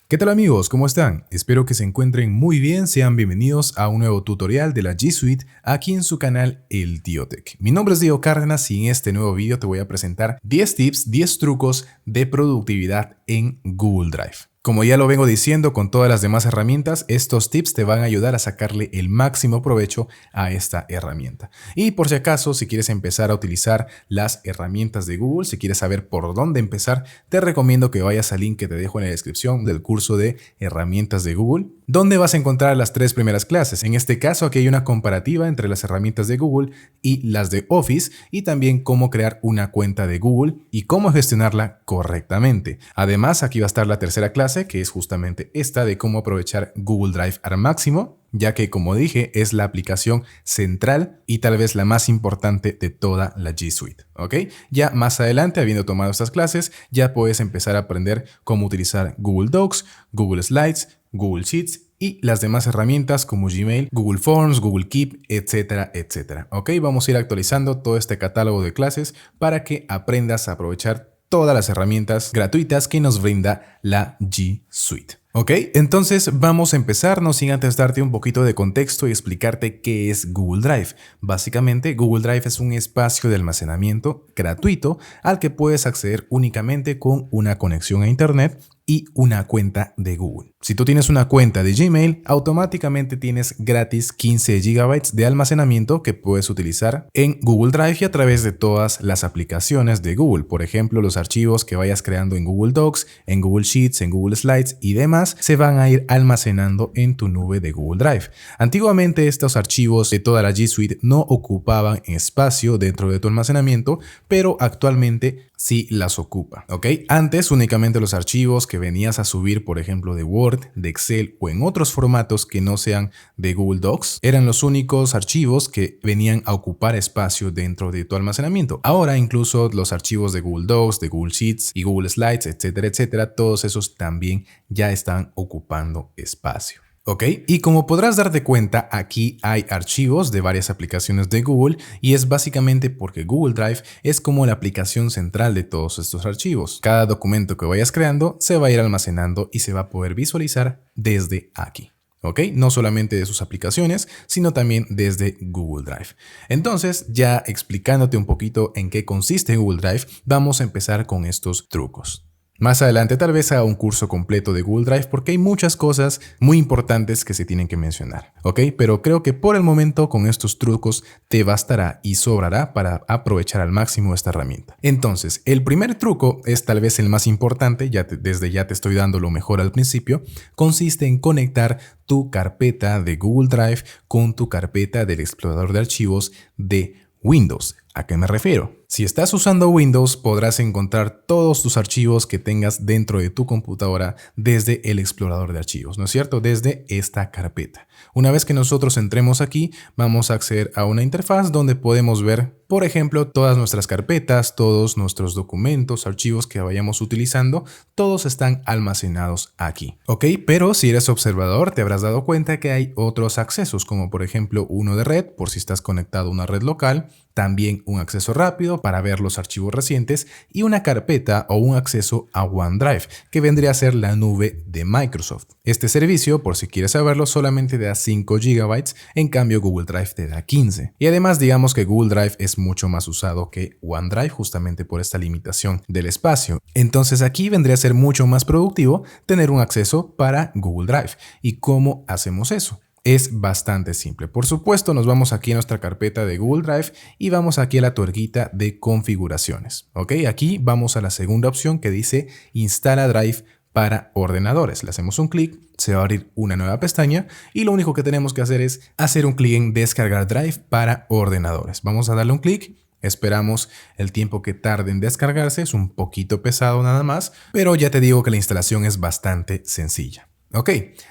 ¿Qué tal amigos? ¿Cómo están? Espero que se encuentren muy bien, sean bienvenidos a un nuevo tutorial de la G Suite aquí en su canal El Tío Tech. Mi nombre es Diego Cárdenas y en este nuevo video te voy a presentar 10 tips, 10 trucos de productividad en Google Drive. Como ya lo vengo diciendo con todas las demás herramientas, estos tips te van a ayudar a sacarle el máximo provecho a esta herramienta. Y por si acaso, si quieres empezar a utilizar las herramientas de Google, si quieres saber por dónde empezar, te recomiendo que vayas al link que te dejo en la descripción del curso de herramientas de Google, donde vas a encontrar las 3 primeras clases. En este caso, aquí hay una comparativa entre las herramientas de Google y las de Office, y también cómo crear una cuenta de Google y cómo gestionarla correctamente. Además, aquí va a estar la tercera clase, que es justamente esta de cómo aprovechar Google Drive al máximo, ya que, como dije, es la aplicación central y tal vez la más importante de toda la G Suite, ¿ok? Ya más adelante, habiendo tomado estas clases, ya puedes empezar a aprender cómo utilizar Google Docs, Google Slides, Google Sheets y las demás herramientas como Gmail, Google Forms, Google Keep, etcétera, etcétera, ¿ok? Vamos a ir actualizando todo este catálogo de clases para que aprendas a aprovechar todas las herramientas gratuitas que nos brinda la G Suite. Ok, entonces vamos a empezar, no sin antes darte un poquito de contexto y explicarte qué es Google Drive. Básicamente, Google Drive es un espacio de almacenamiento gratuito al que puedes acceder únicamente con una conexión a Internet y una cuenta de Google. Si tú tienes una cuenta de Gmail, automáticamente tienes gratis 15 GB de almacenamiento que puedes utilizar en Google Drive y a través de todas las aplicaciones de Google. Por ejemplo, los archivos que vayas creando en Google Docs, en Google Sheets, en Google Slides y demás se van a ir almacenando en tu nube de Google Drive. Antiguamente estos archivos de toda la G Suite no ocupaban espacio dentro de tu almacenamiento, pero actualmente sí las ocupa, ¿ok? Antes únicamente los archivos que venías a subir, por ejemplo, de Word, de Excel o en otros formatos que no sean de Google Docs, eran los únicos archivos que venían a ocupar espacio dentro de tu almacenamiento. Ahora incluso los archivos de Google Docs, de Google Sheets y Google Slides, etcétera, etcétera, todos esos también ya están ocupando espacio. Ok, y como podrás darte cuenta, aquí hay archivos de varias aplicaciones de Google y es básicamente porque Google Drive es como la aplicación central de todos estos archivos. Cada documento que vayas creando se va a ir almacenando y se va a poder visualizar desde aquí. ¿Ok? No solamente de sus aplicaciones, sino también desde Google Drive. Entonces, ya explicándote un poquito en qué consiste Google Drive, vamos a empezar con estos trucos. Más adelante tal vez haga un curso completo de Google Drive porque hay muchas cosas muy importantes que se tienen que mencionar, ¿ok? Pero creo que por el momento con estos trucos te bastará y sobrará para aprovechar al máximo esta herramienta. Entonces, el primer truco es tal vez el más importante, desde ya te estoy dando lo mejor al principio, consiste en conectar tu carpeta de Google Drive con tu carpeta del explorador de archivos de Windows. ¿A qué me refiero? Si estás usando Windows, podrás encontrar todos tus archivos que tengas dentro de tu computadora desde el explorador de archivos, ¿no es cierto? Desde esta carpeta. Una vez que nosotros entremos aquí, vamos a acceder a una interfaz donde podemos ver, por ejemplo, todas nuestras carpetas, todos nuestros documentos, archivos que vayamos utilizando, todos están almacenados aquí. ¿Ok? Pero si eres observador, te habrás dado cuenta que hay otros accesos, como por ejemplo uno de red, por si estás conectado a una red local, también un acceso rápido para ver los archivos recientes y una carpeta o un acceso a OneDrive, que vendría a ser la nube de Microsoft. Este servicio, por si quieres saberlo, solamente da 5 GB, en cambio Google Drive te da 15. Y además digamos que Google Drive es mucho más usado que OneDrive justamente por esta limitación del espacio. Entonces aquí vendría a ser mucho más productivo tener un acceso para Google Drive. ¿Y cómo hacemos eso? Es bastante simple. Por supuesto, nos vamos aquí a nuestra carpeta de Google Drive y vamos aquí a la tuerquita de configuraciones. ¿Ok? Aquí vamos a la segunda opción que dice Instala Drive para ordenadores. Le hacemos un clic, se va a abrir una nueva pestaña y lo único que tenemos que hacer es hacer un clic en Descargar Drive para ordenadores. Vamos a darle un clic. Esperamos el tiempo que tarde en descargarse, es un poquito pesado nada más, pero ya te digo que la instalación es bastante sencilla. Ok,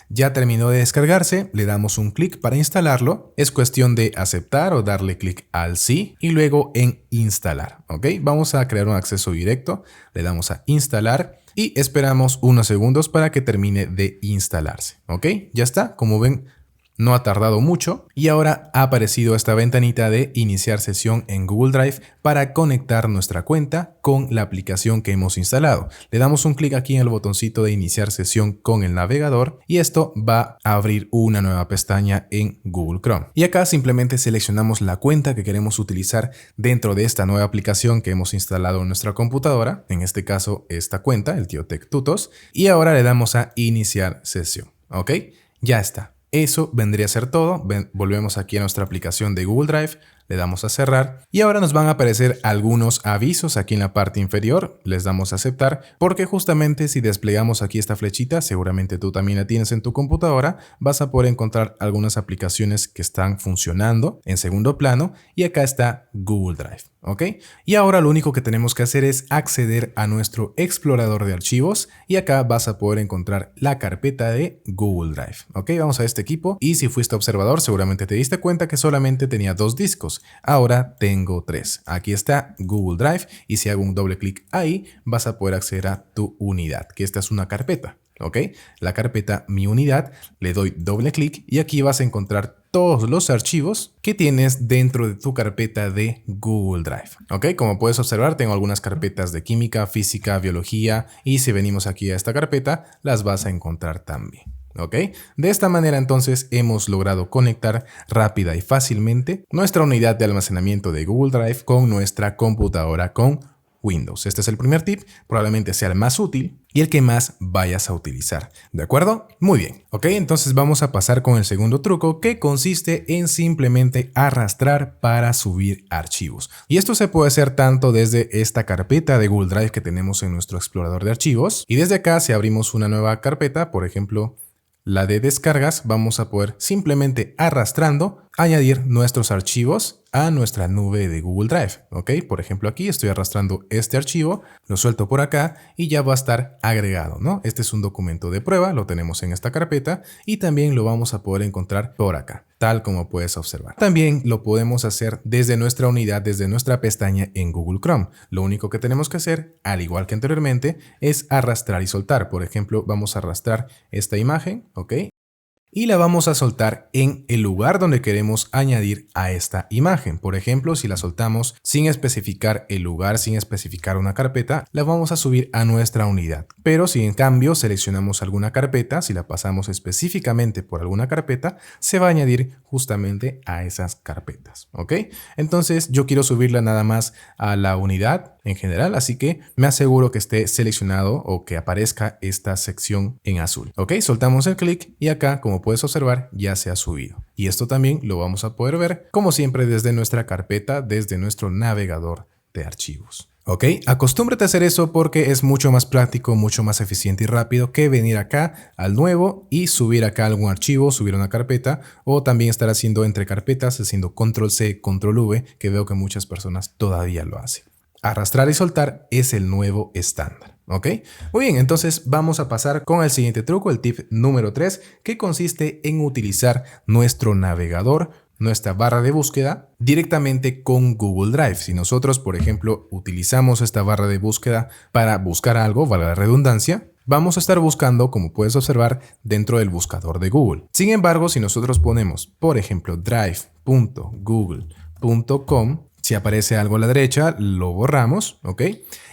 ya terminó de descargarse, le damos un clic para instalarlo, es cuestión de aceptar o darle clic al sí y luego en instalar. Ok, vamos a crear un acceso directo, le damos a instalar y esperamos unos segundos para que termine de instalarse. Ok, ya está, como ven No ha tardado mucho y ahora ha aparecido esta ventanita de iniciar sesión en Google Drive para conectar nuestra cuenta con la aplicación que hemos instalado. Le damos un clic aquí en el botoncito de iniciar sesión con el navegador y esto va a abrir una nueva pestaña en Google Chrome. Y acá simplemente seleccionamos la cuenta que queremos utilizar dentro de esta nueva aplicación que hemos instalado en nuestra computadora, en este caso esta cuenta, el TioTech Tutos, y ahora le damos a iniciar sesión. ¿Ok? Ya está. Eso vendría a ser todo. Volvemos aquí a nuestra aplicación de Google Drive, le damos a cerrar y ahora nos van a aparecer algunos avisos aquí en la parte inferior. Les damos a aceptar porque justamente si desplegamos aquí esta flechita, seguramente tú también la tienes en tu computadora, vas a poder encontrar algunas aplicaciones que están funcionando en segundo plano y acá está Google Drive. ¿Ok? Y ahora lo único que tenemos que hacer es acceder a nuestro explorador de archivos y acá vas a poder encontrar la carpeta de Google Drive. ¿Ok? Vamos a este equipo y si fuiste observador seguramente te diste cuenta que solamente tenía 2 discos. Ahora tengo 3. Aquí está Google Drive y si hago un doble clic ahí vas a poder acceder a tu unidad, que esta es una carpeta. ¿Ok? La carpeta Mi Unidad, le doy doble clic y aquí vas a encontrar todos los archivos que tienes dentro de tu carpeta de Google Drive. ¿Ok? Como puedes observar, tengo algunas carpetas de química, física, biología y si venimos aquí a esta carpeta, las vas a encontrar también. ¿Ok? De esta manera entonces hemos logrado conectar rápida y fácilmente nuestra unidad de almacenamiento de Google Drive con nuestra computadora con Windows. Este es el primer tip, probablemente sea el más útil y el que más vayas a utilizar. ¿De acuerdo? Muy bien. Ok, entonces vamos a pasar con el segundo truco que consiste en simplemente arrastrar para subir archivos. Y esto se puede hacer tanto desde esta carpeta de Google Drive que tenemos en nuestro explorador de archivos y desde acá si abrimos una nueva carpeta, por ejemplo, la de descargas, vamos a poder simplemente arrastrando añadir nuestros archivos a nuestra nube de Google Drive. ¿Ok? Por ejemplo, aquí estoy arrastrando este archivo, lo suelto por acá y ya va a estar agregado, ¿no? Este es un documento de prueba, lo tenemos en esta carpeta y también lo vamos a poder encontrar por acá, tal como puedes observar. También lo podemos hacer desde nuestra unidad, desde nuestra pestaña en Google Chrome. Lo único que tenemos que hacer, al igual que anteriormente, es arrastrar y soltar. Por ejemplo, vamos a arrastrar esta imagen, ¿ok? Y la vamos a soltar en el lugar donde queremos añadir a esta imagen. Por ejemplo, si la soltamos sin especificar el lugar, sin especificar una carpeta, la vamos a subir a nuestra unidad. Pero si en cambio seleccionamos alguna carpeta, si la pasamos específicamente por alguna carpeta, se va a añadir justamente a esas carpetas. ¿Ok? Entonces yo quiero subirla nada más a la unidad en general, así que me aseguro que esté seleccionado o que aparezca esta sección en azul. ¿Ok? Soltamos el clic y acá, como puedes observar, ya se ha subido. Y esto también lo vamos a poder ver, como siempre, desde nuestra carpeta, desde nuestro navegador de archivos. ¿Ok? Acostúmbrate a hacer eso porque es mucho más práctico, mucho más eficiente y rápido que venir acá al nuevo y subir acá algún archivo, subir una carpeta o también estar haciendo entre carpetas, haciendo control C, control V, que veo que muchas personas todavía lo hacen. Arrastrar y soltar es el nuevo estándar. ¿Ok? Muy bien, entonces vamos a pasar con el siguiente truco, el tip número 3, que consiste en utilizar nuestro navegador, nuestra barra de búsqueda, directamente con Google Drive. Si nosotros, por ejemplo, utilizamos esta barra de búsqueda para buscar algo, valga la redundancia, vamos a estar buscando, como puedes observar, dentro del buscador de Google. Sin embargo, si nosotros ponemos, por ejemplo, drive.google.com, si aparece algo a la derecha, lo borramos, ¿ok?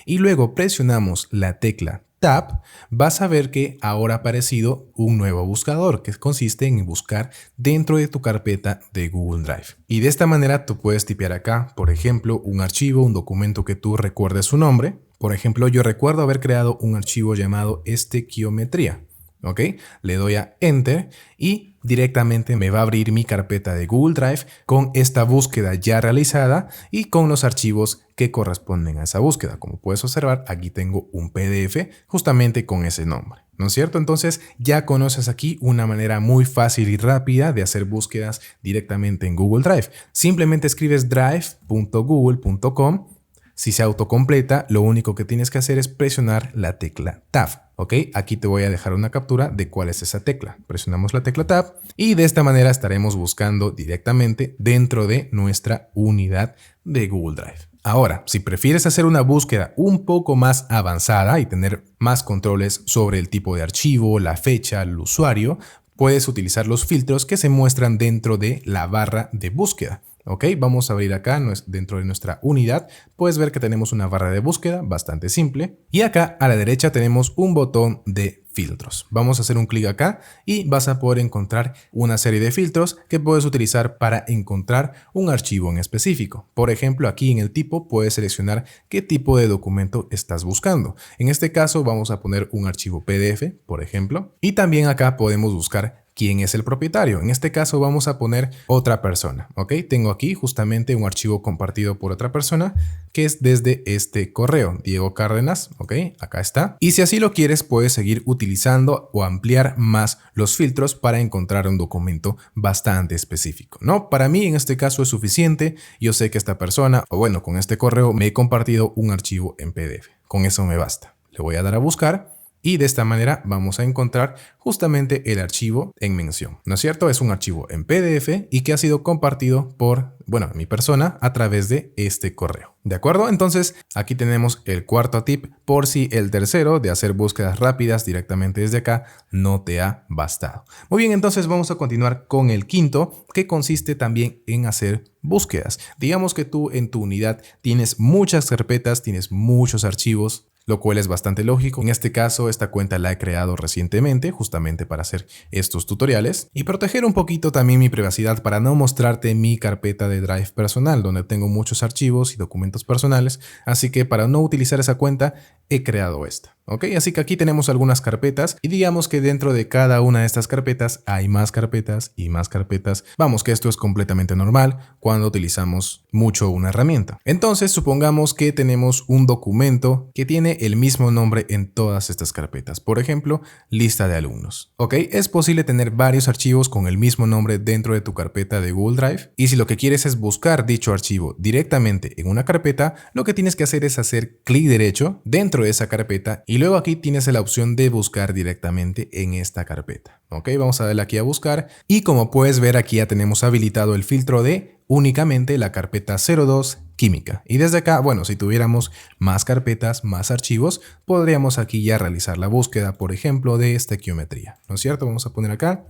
Y luego presionamos la tecla Tab, vas a ver que ahora ha aparecido un nuevo buscador que consiste en buscar dentro de tu carpeta de Google Drive. Y de esta manera tú puedes tipear acá, por ejemplo, un archivo, un documento que tú recuerdes su nombre. Por ejemplo, yo recuerdo haber creado un archivo llamado estequiometría. ¿Ok? Le doy a Enter y directamente me va a abrir mi carpeta de Google Drive con esta búsqueda ya realizada y con los archivos que corresponden a esa búsqueda. Como puedes observar, aquí tengo un PDF justamente con ese nombre, ¿no es cierto? Entonces ya conoces aquí una manera muy fácil y rápida de hacer búsquedas directamente en Google Drive. Simplemente escribes drive.google.com. Si se autocompleta, lo único que tienes que hacer es presionar la tecla Tab. ¿Ok? Aquí te voy a dejar una captura de cuál es esa tecla. Presionamos la tecla Tab y de esta manera estaremos buscando directamente dentro de nuestra unidad de Google Drive. Ahora, si prefieres hacer una búsqueda un poco más avanzada y tener más controles sobre el tipo de archivo, la fecha, el usuario, puedes utilizar los filtros que se muestran dentro de la barra de búsqueda. Ok, vamos a abrir acá dentro de nuestra unidad. Puedes ver que tenemos una barra de búsqueda bastante simple. Y acá a la derecha tenemos un botón de filtros. Vamos a hacer un clic acá y vas a poder encontrar una serie de filtros que puedes utilizar para encontrar un archivo en específico. Por ejemplo, aquí en el tipo puedes seleccionar qué tipo de documento estás buscando. En este caso vamos a poner un archivo PDF, por ejemplo. Y también acá podemos buscar quién es el propietario. En este caso vamos a poner otra persona, ¿ok? Tengo aquí justamente un archivo compartido por otra persona que es desde este correo, Diego Cárdenas, ¿ok? Acá está. Y si así lo quieres, puedes seguir utilizando o ampliar más los filtros para encontrar un documento bastante específico, ¿no? Para mí en este caso es suficiente. Yo sé que esta persona, o bueno, con este correo me he compartido un archivo en PDF. Con eso me basta. Le voy a dar a buscar. Y de esta manera vamos a encontrar justamente el archivo en mención, ¿no es cierto? Es un archivo en PDF y que ha sido compartido por, bueno, mi persona a través de este correo. ¿De acuerdo? Entonces aquí tenemos el cuarto tip por si el tercero de hacer búsquedas rápidas directamente desde acá no te ha bastado. Muy bien, entonces vamos a continuar con el quinto, que consiste también en hacer búsquedas. Digamos que tú en tu unidad tienes muchas carpetas, tienes muchos archivos, lo cual es bastante lógico. En este caso, esta cuenta la he creado recientemente, justamente para hacer estos tutoriales y proteger un poquito también mi privacidad para no mostrarte mi carpeta de Drive personal, donde tengo muchos archivos y documentos personales. Así que para no utilizar esa cuenta, he creado esta. ¿Ok? Así que aquí tenemos algunas carpetas y digamos que dentro de cada una de estas carpetas hay más carpetas y más carpetas. Vamos, que esto es completamente normal cuando utilizamos mucho una herramienta. Entonces, supongamos que tenemos un documento que tiene el mismo nombre en todas estas carpetas. Por ejemplo, lista de alumnos. ¿Ok? Es posible tener varios archivos con el mismo nombre dentro de tu carpeta de Google Drive. Y si lo que quieres es buscar dicho archivo directamente en una carpeta, lo que tienes que hacer es hacer clic derecho dentro de esa carpeta y luego aquí tienes la opción de buscar directamente en esta carpeta. Ok, vamos a darle aquí a buscar y como puedes ver aquí ya tenemos habilitado el filtro de únicamente la carpeta 02 química. Y desde acá, bueno, si tuviéramos más carpetas, más archivos, podríamos aquí ya realizar la búsqueda, por ejemplo, de estequiometría. ¿No es cierto? Vamos a poner acá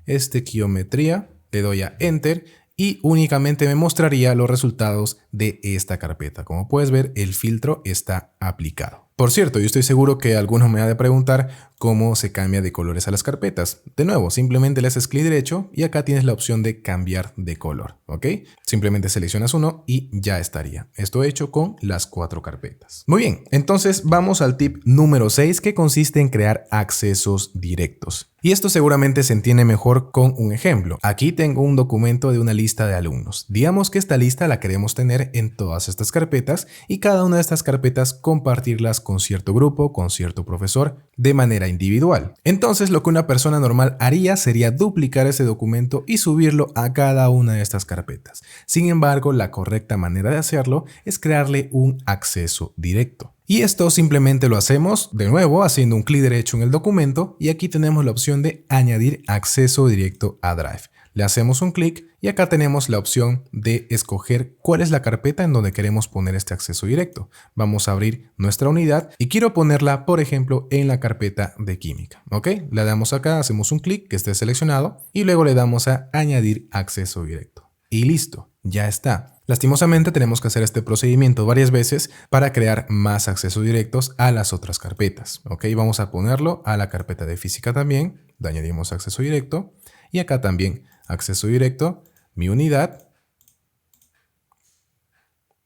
estequiometría, le doy a Enter y únicamente me mostraría los resultados de esta carpeta. Como puedes ver, el filtro está aplicado. Por cierto, yo estoy seguro que alguno me ha de preguntar cómo se cambia de colores a las carpetas. De nuevo, simplemente le haces clic derecho y acá tienes la opción de cambiar de color, ¿ok? Simplemente seleccionas uno y ya estaría. Esto hecho con las 4 carpetas. Muy bien, entonces vamos al tip número 6 que consiste en crear accesos directos. Y esto seguramente se entiende mejor con un ejemplo. Aquí tengo un documento de una lista de alumnos. Digamos que esta lista la queremos tener en todas estas carpetas y cada una de estas carpetas compartirlas con cierto grupo, con cierto profesor, de manera individual. Entonces lo que una persona normal haría sería duplicar ese documento y subirlo a cada una de estas carpetas. Sin embargo, la correcta manera de hacerlo es crearle un acceso directo. Y esto simplemente lo hacemos de nuevo haciendo un clic derecho en el documento y aquí tenemos la opción de añadir acceso directo a Drive. Le hacemos un clic y acá tenemos la opción de escoger cuál es la carpeta en donde queremos poner este acceso directo. Vamos a abrir nuestra unidad y quiero ponerla, por ejemplo, en la carpeta de química. ¿Ok? Le damos acá, hacemos un clic que esté seleccionado y luego le damos a añadir acceso directo. Y listo, ya está. Lastimosamente tenemos que hacer este procedimiento varias veces para crear más accesos directos a las otras carpetas. ¿Ok? Vamos a ponerlo a la carpeta de física también. Le añadimos acceso directo y acá también acceso directo, mi unidad,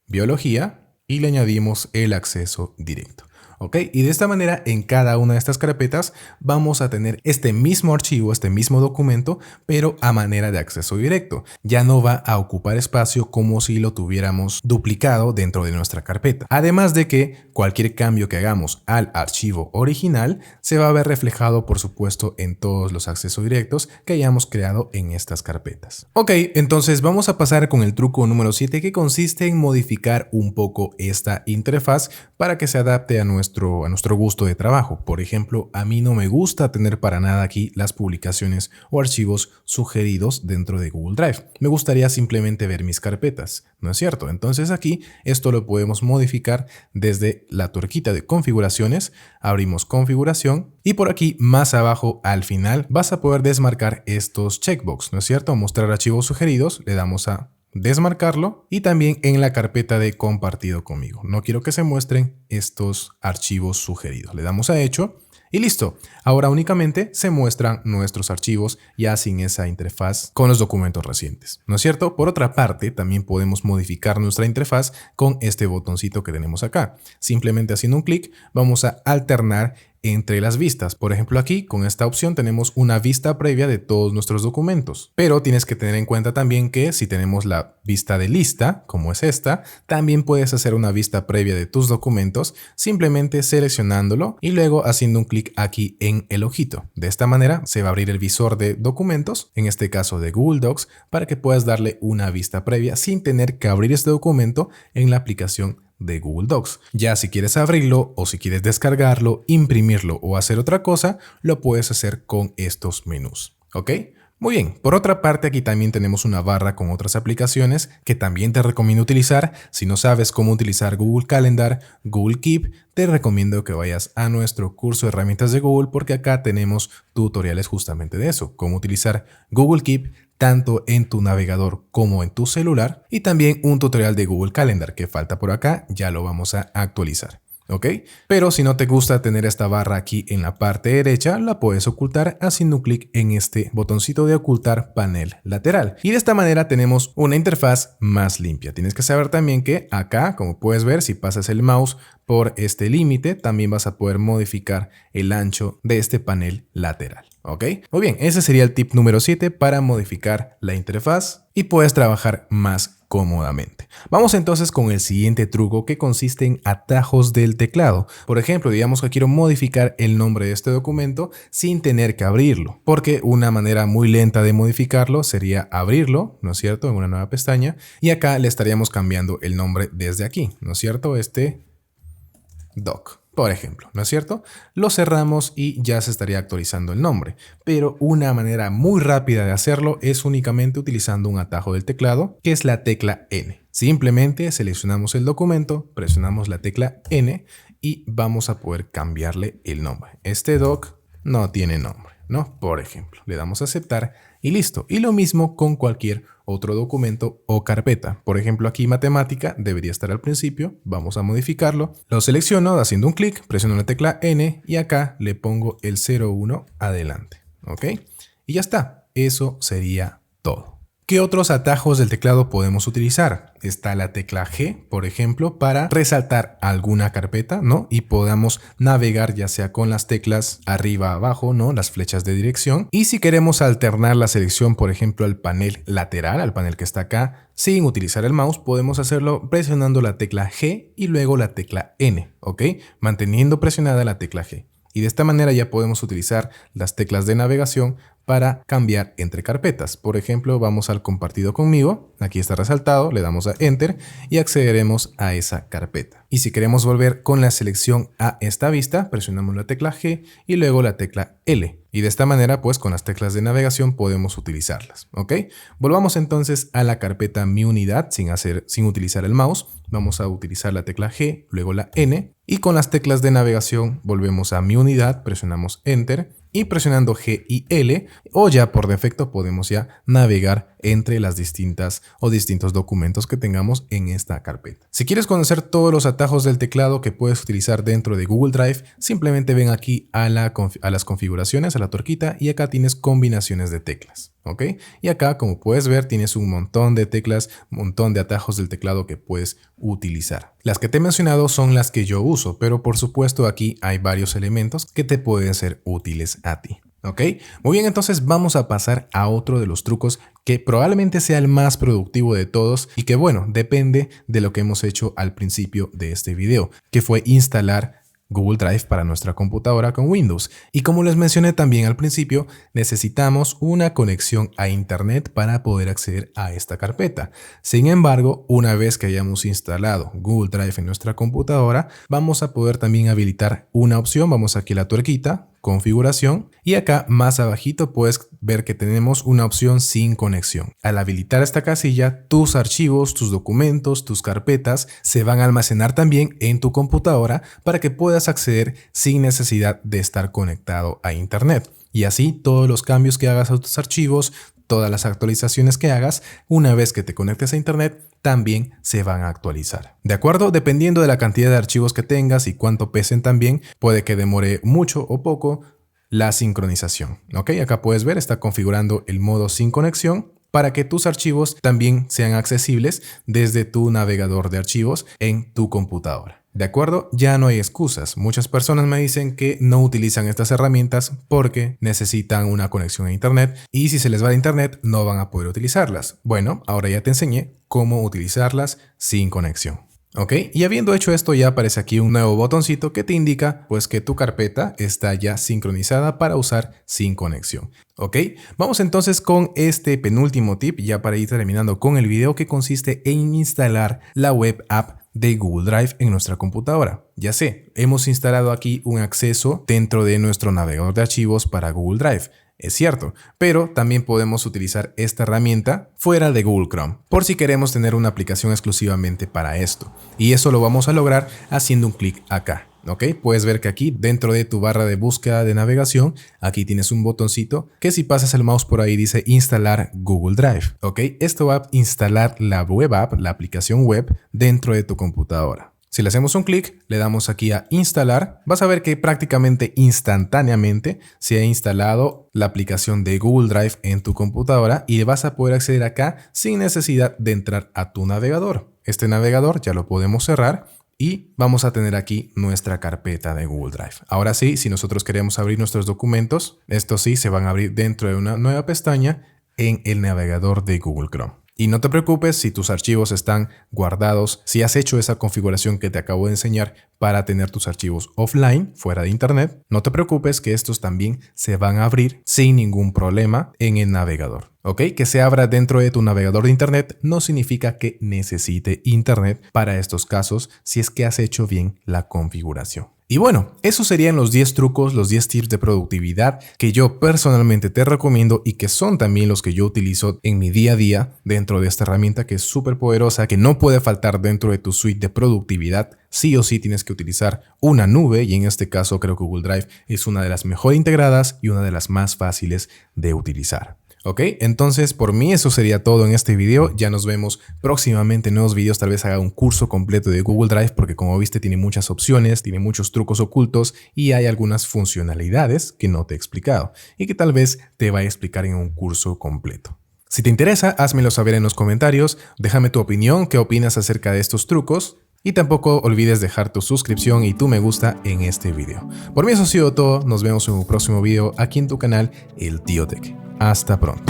biología y le añadimos el acceso directo. ¿Ok? Y de esta manera en cada una de estas carpetas vamos a tener este mismo archivo, este mismo documento, pero a manera de acceso directo. Ya no va a ocupar espacio como si lo tuviéramos duplicado dentro de nuestra carpeta. Además de que cualquier cambio que hagamos al archivo original se va a ver reflejado, por supuesto, en todos los accesos directos que hayamos creado en estas carpetas. Ok, entonces vamos a pasar con el truco número 7 que consiste en modificar un poco esta interfaz para que se adapte a nuestro a nuestro gusto de trabajo. Por ejemplo, a mí no me gusta tener para nada aquí las publicaciones o archivos sugeridos dentro de Google Drive. Me gustaría simplemente ver mis carpetas, ¿no es cierto? Entonces aquí esto lo podemos modificar desde la tuerquita de configuraciones. Abrimos configuración y por aquí más abajo al final vas a poder desmarcar estos checkbox, ¿no es cierto? Mostrar archivos sugeridos, le damos a desmarcarlo y también en la carpeta de compartido conmigo. No quiero que se muestren estos archivos sugeridos. Le damos a hecho y listo. Ahora únicamente se muestran nuestros archivos ya sin esa interfaz con los documentos recientes, ¿no es cierto? Por otra parte, también podemos modificar nuestra interfaz con este botoncito que tenemos acá. Simplemente haciendo un clic vamos a alternar entre las vistas. Por ejemplo, aquí con esta opción tenemos una vista previa de todos nuestros documentos, pero tienes que tener en cuenta también que si tenemos la vista de lista, como es esta, también puedes hacer una vista previa de tus documentos simplemente seleccionándolo y luego haciendo un clic aquí en el ojito. De esta manera se va a abrir el visor de documentos, en este caso de Google Docs, para que puedas darle una vista previa sin tener que abrir este documento en la aplicación de Google Docs. Ya si quieres abrirlo o si quieres descargarlo, imprimirlo o hacer otra cosa, lo puedes hacer con estos menús, ¿ok? Muy bien, por otra parte aquí también tenemos una barra con otras aplicaciones que también te recomiendo utilizar. Si no sabes cómo utilizar Google Calendar, Google Keep, te recomiendo que vayas a nuestro curso de herramientas de Google porque acá tenemos tutoriales justamente de eso, cómo utilizar Google Keep tanto en tu navegador como en tu celular y también un tutorial de Google Calendar que falta por acá, ya lo vamos a actualizar. ¿Ok? Pero si no te gusta tener esta barra aquí en la parte derecha, la puedes ocultar haciendo un clic en este botoncito de ocultar panel lateral. Y de esta manera tenemos una interfaz más limpia. Tienes que saber también que acá, como puedes ver, si pasas el mouse por este límite, también vas a poder modificar el ancho de este panel lateral. ¿Ok? Muy bien, ese sería el tip número 7 para modificar la interfaz y puedes trabajar más cómodamente. Vamos entonces con el siguiente truco que consiste en atajos del teclado. Por ejemplo, digamos que quiero modificar el nombre de este documento sin tener que abrirlo, porque una manera muy lenta de modificarlo sería abrirlo, ¿no es cierto?, en una nueva pestaña y acá le estaríamos cambiando el nombre desde aquí, ¿no es cierto?, este doc. Por ejemplo, ¿no es cierto? Lo cerramos y ya se estaría actualizando el nombre. Pero una manera muy rápida de hacerlo es únicamente utilizando un atajo del teclado, que es la tecla N. Simplemente seleccionamos el documento, presionamos la tecla N y vamos a poder cambiarle el nombre. Este doc no tiene nombre, ¿no? Por ejemplo, le damos a aceptar y listo. Y lo mismo con cualquier otro documento o carpeta. Por ejemplo, aquí matemática debería estar al principio. Vamos a modificarlo. Lo selecciono haciendo un clic, presiono la tecla N y acá le pongo el 01 adelante. ¿Ok? Y ya está. Eso sería todo. ¿Qué otros atajos del teclado podemos utilizar? Está la tecla G, por ejemplo, para resaltar alguna carpeta, ¿no? Y podamos navegar ya sea con las teclas arriba, abajo, ¿no? Las flechas de dirección. Y si queremos alternar la selección, por ejemplo, al panel lateral, al panel que está acá, sin utilizar el mouse, podemos hacerlo presionando la tecla G y luego la tecla N, ¿ok? Manteniendo presionada la tecla G. Y de esta manera ya podemos utilizar las teclas de navegación para cambiar entre carpetas. Por ejemplo, vamos al compartido conmigo, aquí está resaltado, le damos a Enter y accederemos a esa carpeta. Y si queremos volver con la selección a esta vista, presionamos la tecla G y luego la tecla L. Y de esta manera, pues con las teclas de navegación podemos utilizarlas, ¿ok? Volvamos entonces a la carpeta Mi Unidad sin utilizar el mouse. Vamos a utilizar la tecla G, luego la N y con las teclas de navegación volvemos a Mi Unidad, presionamos Enter y presionando G y L o ya por defecto podemos ya navegar entre las distintos documentos que tengamos en esta carpeta. Si quieres conocer todos los atajos del teclado que puedes utilizar dentro de Google Drive, simplemente ven aquí a las configuraciones, a la tuerquita y acá tienes combinaciones de teclas. ¿Ok? Y acá, como puedes ver, tienes un montón de teclas, un montón de atajos del teclado que puedes utilizar. Las que te he mencionado son las que yo uso, pero por supuesto aquí hay varios elementos que te pueden ser útiles a ti. ¿Ok? Muy bien, entonces vamos a pasar a otro de los trucos que probablemente sea el más productivo de todos y que, bueno, depende de lo que hemos hecho al principio de este video, que fue instalar Google Drive para nuestra computadora con Windows. Y como les mencioné también al principio, necesitamos una conexión a Internet para poder acceder a esta carpeta. Sin embargo, una vez que hayamos instalado Google Drive en nuestra computadora, vamos a poder también habilitar una opción. Vamos aquí a la tuerquita, configuración, y acá más abajito puedes ver que tenemos una opción sin conexión. Al habilitar esta casilla, tus archivos, tus documentos, tus carpetas se van a almacenar también en tu computadora para que puedas acceder sin necesidad de estar conectado a Internet. Y así todos los cambios que hagas a tus archivos, todas las actualizaciones que hagas, una vez que te conectes a Internet, también se van a actualizar. ¿De acuerdo? Dependiendo de la cantidad de archivos que tengas y cuánto pesen también, puede que demore mucho o poco la sincronización. ¿Ok? Acá puedes ver, está configurando el modo sin conexión para que tus archivos también sean accesibles desde tu navegador de archivos en tu computadora. ¿De acuerdo? Ya no hay excusas. Muchas personas me dicen que no utilizan estas herramientas porque necesitan una conexión a Internet y si se les va de Internet no van a poder utilizarlas. Bueno, ahora ya te enseñé cómo utilizarlas sin conexión. ¿Ok? Y habiendo hecho esto, ya aparece aquí un nuevo botoncito que te indica pues que tu carpeta está ya sincronizada para usar sin conexión. ¿Ok? Vamos entonces con este penúltimo tip ya para ir terminando con el video, que consiste en instalar la web app de Google Drive en nuestra computadora. Ya sé, hemos instalado aquí un acceso dentro de nuestro navegador de archivos para Google Drive. Es cierto, pero también podemos utilizar esta herramienta fuera de Google Chrome, por si queremos tener una aplicación exclusivamente para esto. Y eso lo vamos a lograr haciendo un clic acá. ¿Ok? Puedes ver que aquí dentro de tu barra de búsqueda de navegación, aquí tienes un botoncito que si pasas el mouse por ahí dice instalar Google Drive. ¿Ok? Esto va a instalar la web app, la aplicación web dentro de tu computadora. Si le hacemos un clic, le damos aquí a instalar, vas a ver que prácticamente instantáneamente se ha instalado la aplicación de Google Drive en tu computadora y vas a poder acceder acá sin necesidad de entrar a tu navegador. Este navegador ya lo podemos cerrar y vamos a tener aquí nuestra carpeta de Google Drive. Ahora sí, si nosotros queremos abrir nuestros documentos, estos sí se van a abrir dentro de una nueva pestaña en el navegador de Google Chrome. Y no te preocupes si tus archivos están guardados, si has hecho esa configuración que te acabo de enseñar para tener tus archivos offline, fuera de Internet, no te preocupes que estos también se van a abrir sin ningún problema en el navegador. ¿Ok? Que se abra dentro de tu navegador de Internet no significa que necesite Internet para estos casos si es que has hecho bien la configuración. Y bueno, esos serían los 10 trucos, los 10 tips de productividad que yo personalmente te recomiendo y que son también los que yo utilizo en mi día a día dentro de esta herramienta que es súper poderosa, que no puede faltar dentro de tu suite de productividad. Sí o sí tienes que utilizar una nube y en este caso creo que Google Drive es una de las mejor integradas y una de las más fáciles de utilizar. Ok, entonces por mí eso sería todo en este video. Ya nos vemos próximamente en nuevos videos. Tal vez haga un curso completo de Google Drive porque como viste tiene muchas opciones, tiene muchos trucos ocultos y hay algunas funcionalidades que no te he explicado y que tal vez te va a explicar en un curso completo. Si te interesa, házmelo saber en los comentarios, déjame tu opinión, qué opinas acerca de estos trucos. Y tampoco olvides dejar tu suscripción y tu me gusta en este video. Por mí eso ha sido todo, nos vemos en un próximo video aquí en tu canal El Tío Tech. Hasta pronto.